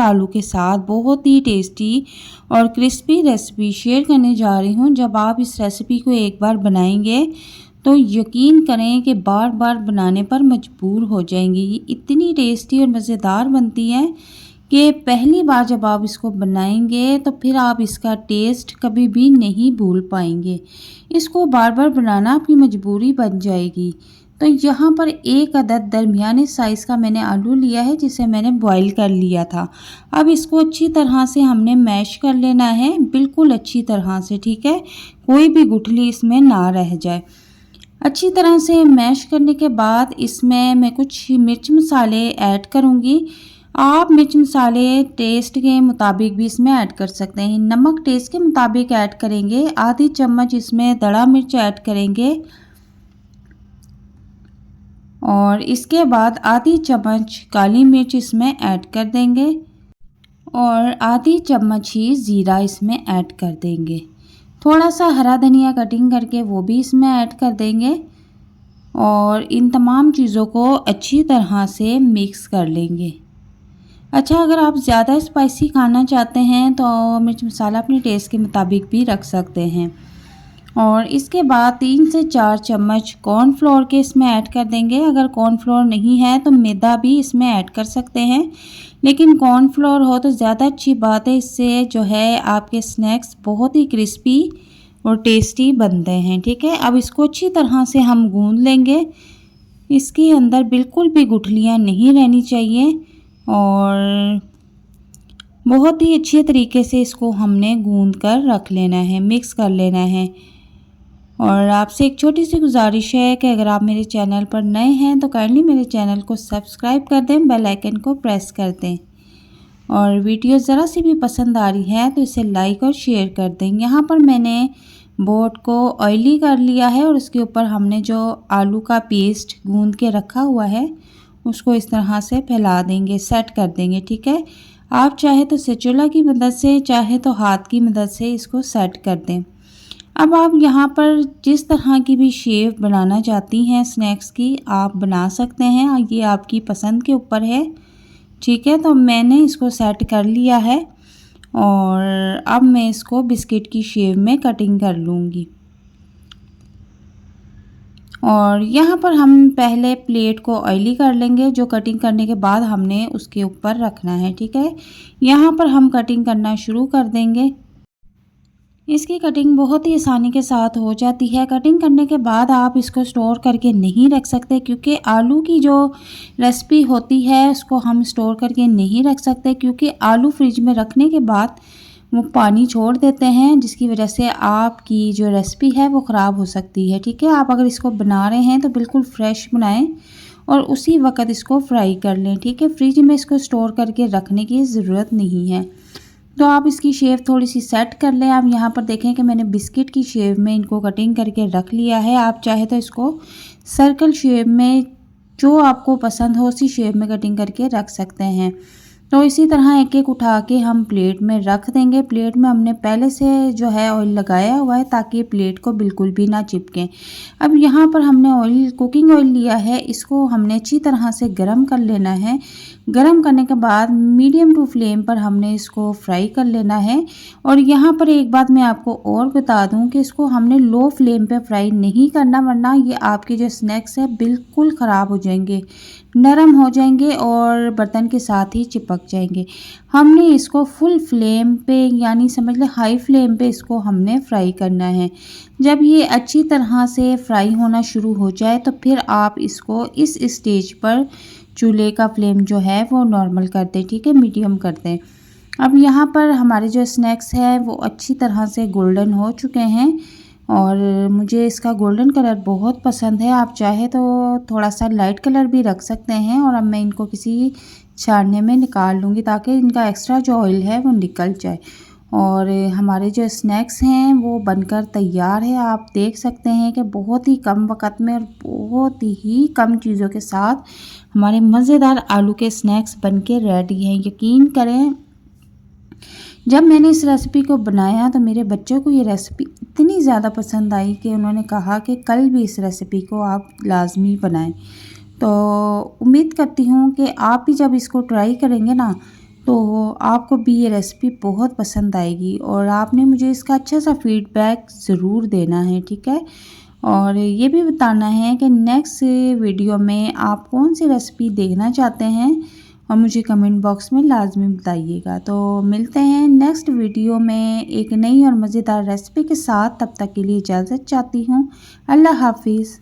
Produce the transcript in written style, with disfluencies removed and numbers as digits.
आलू के साथ बहुत ही टेस्टी और क्रिस्पी रेसिपी शेयर करने जा रही हूँ। जब आप इस रेसिपी को एक बार बनाएंगे तो यकीन करें कि बार बार बनाने पर मजबूर हो जाएंगे। ये इतनी टेस्टी और मज़ेदार बनती है कि पहली बार जब आप इसको बनाएंगे तो फिर आप इसका टेस्ट कभी भी नहीं भूल पाएंगे। इसको बार बार बनाना आपकी मजबूरी बन जाएगी। तो यहाँ पर एक अदद दरमियाने साइज़ का मैंने आलू लिया है, जिसे मैंने बॉईल कर लिया था। अब इसको अच्छी तरह से हमने मैश कर लेना है, बिल्कुल अच्छी तरह से, ठीक है, कोई भी गुठली इसमें ना रह जाए। अच्छी तरह से मैश करने के बाद इसमें मैं कुछ मिर्च मसाले ऐड करूँगी। आप मिर्च मसाले टेस्ट के मुताबिक भी इसमें ऐड कर सकते हैं। नमक टेस्ट के मुताबिक ऐड करेंगे। आधी चम्मच इसमें दड़ा मिर्च ऐड करेंगे और इसके बाद आधी चम्मच काली मिर्च इसमें ऐड कर देंगे और आधी चम्मच ही ज़ीरा इसमें ऐड कर देंगे। थोड़ा सा हरा धनिया कटिंग करके वो भी इसमें ऐड कर देंगे और इन तमाम चीज़ों को अच्छी तरह से मिक्स कर लेंगे। अच्छा, अगर आप ज़्यादा स्पाइसी खाना चाहते हैं तो मिर्च मसाला अपने टेस्ट के मुताबिक भी रख सकते हैं। और इसके बाद 3 से 4 चम्मच कॉर्नफ्लोर के इसमें ऐड कर देंगे। अगर कॉर्नफ्लोर नहीं है तो मैदा भी इसमें ऐड कर सकते हैं, लेकिन कॉर्नफ्लोर हो तो ज़्यादा अच्छी बात है। इससे जो है आपके स्नैक्स बहुत ही क्रिस्पी और टेस्टी बनते हैं, ठीक है। अब इसको अच्छी तरह से हम गूंद लेंगे। इसके अंदर बिल्कुल भी गुठलियाँ नहीं रहनी चाहिए और बहुत ही अच्छे तरीके से इसको हमने गूंद कर रख लेना है, मिक्स कर लेना है। और आपसे एक छोटी सी गुजारिश है कि अगर आप मेरे चैनल पर नए हैं तो काइंडली मेरे चैनल को सब्सक्राइब कर दें, बेल आइकन को प्रेस कर दें और वीडियो ज़रा सी भी पसंद आ रही है तो इसे लाइक और शेयर कर दें। यहाँ पर मैंने बोट को ऑयली कर लिया है और उसके ऊपर हमने जो आलू का पेस्ट गूंद के रखा हुआ है उसको इस तरह से फैला देंगे, सेट कर देंगे, ठीक है। आप चाहे तो स्पैचुला की मदद से, चाहे तो हाथ की मदद से इसको सेट कर दें। अब आप यहाँ पर जिस तरह की भी शेप बनाना चाहती हैं स्नैक्स की, आप बना सकते हैं, ये आपकी पसंद के ऊपर है, ठीक है। तो मैंने इसको सेट कर लिया है और अब मैं इसको बिस्किट की शेप में कटिंग कर लूँगी। और यहाँ पर हम पहले प्लेट को ऑयली कर लेंगे, जो कटिंग करने के बाद हमने उसके ऊपर रखना है, ठीक है। यहाँ पर हम कटिंग करना शुरू कर देंगे। इसकी कटिंग बहुत ही आसानी के साथ हो जाती है। कटिंग करने के बाद आप इसको स्टोर करके नहीं रख सकते, क्योंकि आलू की जो रेसिपी होती है उसको हम स्टोर करके नहीं रख सकते, क्योंकि आलू फ्रिज में रखने के बाद वो पानी छोड़ देते हैं, जिसकी वजह से आपकी जो रेसिपी है वो ख़राब हो सकती है, ठीक है। आप अगर इसको बना रहे हैं तो बिल्कुल फ्रेश बनाएं और उसी वक्त इसको फ्राई कर लें, ठीक है। फ्रिज में इसको स्टोर करके रखने की ज़रूरत नहीं है। तो आप इसकी शेप थोड़ी सी सेट कर लें। आप यहाँ पर देखें कि मैंने बिस्किट की शेप में इनको कटिंग करके रख लिया है। आप चाहे तो इसको सर्कल शेप में, जो आपको पसंद हो उसी शेप में कटिंग करके रख सकते हैं। तो इसी तरह एक एक उठा के हम प्लेट में रख देंगे। प्लेट में हमने पहले से जो है ऑयल लगाया हुआ है ताकि प्लेट को बिल्कुल भी ना चिपके। अब यहाँ पर हमने ऑयल, कुकिंग ऑयल लिया है, इसको हमने अच्छी तरह से गरम कर लेना है। गरम करने के बाद मीडियम टू फ्लेम पर हमने इसको फ्राई कर लेना है। और यहाँ पर एक बात मैं आपको और बता दूँ कि इसको हमने लो फ्लेम पे फ्राई नहीं करना, वरना ये आपके जो स्नैक्स है बिल्कुल ख़राब हो जाएंगे, नरम हो जाएंगे और बर्तन के साथ ही चिपक जाएंगे। हमने इसको फुल फ्लेम पे, यानी समझ लें हाई फ्लेम पे इसको हमने फ्राई करना है। जब ये अच्छी तरह से फ्राई होना शुरू हो जाए तो फिर आप इसको इस स्टेज पर चूल्हे का फ्लेम जो है वो नॉर्मल कर दें, ठीक है, मीडियम कर दें। अब यहाँ पर हमारे जो स्नैक्स है वो अच्छी तरह से गोल्डन हो चुके हैं और मुझे इसका गोल्डन कलर बहुत पसंद है। आप चाहे तो थोड़ा सा लाइट कलर भी रख सकते हैं। और अब मैं इनको किसी छानने में निकाल लूँगी ताकि इनका एक्स्ट्रा जो ऑयल है वो निकल जाए। और हमारे जो स्नैक्स हैं वो बनकर तैयार है। आप देख सकते हैं कि बहुत ही कम वक्त में और बहुत ही कम चीज़ों के साथ हमारे मज़ेदार आलू के स्नैक्स बनके रेडी हैं। यकीन करें, जब मैंने इस रेसिपी को बनाया तो मेरे बच्चों को ये रेसिपी इतनी ज़्यादा पसंद आई कि उन्होंने कहा कि कल भी इस रेसिपी को आप लाजमी बनाएं। तो उम्मीद करती हूँ कि आप भी जब इसको ट्राई करेंगे ना तो आपको भी ये रेसिपी बहुत पसंद आएगी और आपने मुझे इसका अच्छा सा फीडबैक ज़रूर देना है, ठीक है। और ये भी बताना है कि नेक्स्ट वीडियो में आप कौन सी रेसिपी देखना चाहते हैं और मुझे कमेंट बॉक्स में लाजमी बताइएगा। तो मिलते हैं नेक्स्ट वीडियो में एक नई और मज़ेदार रेसिपी के साथ। तब तक के लिए इजाज़त चाहती हूँ। अल्लाह हाफिज़।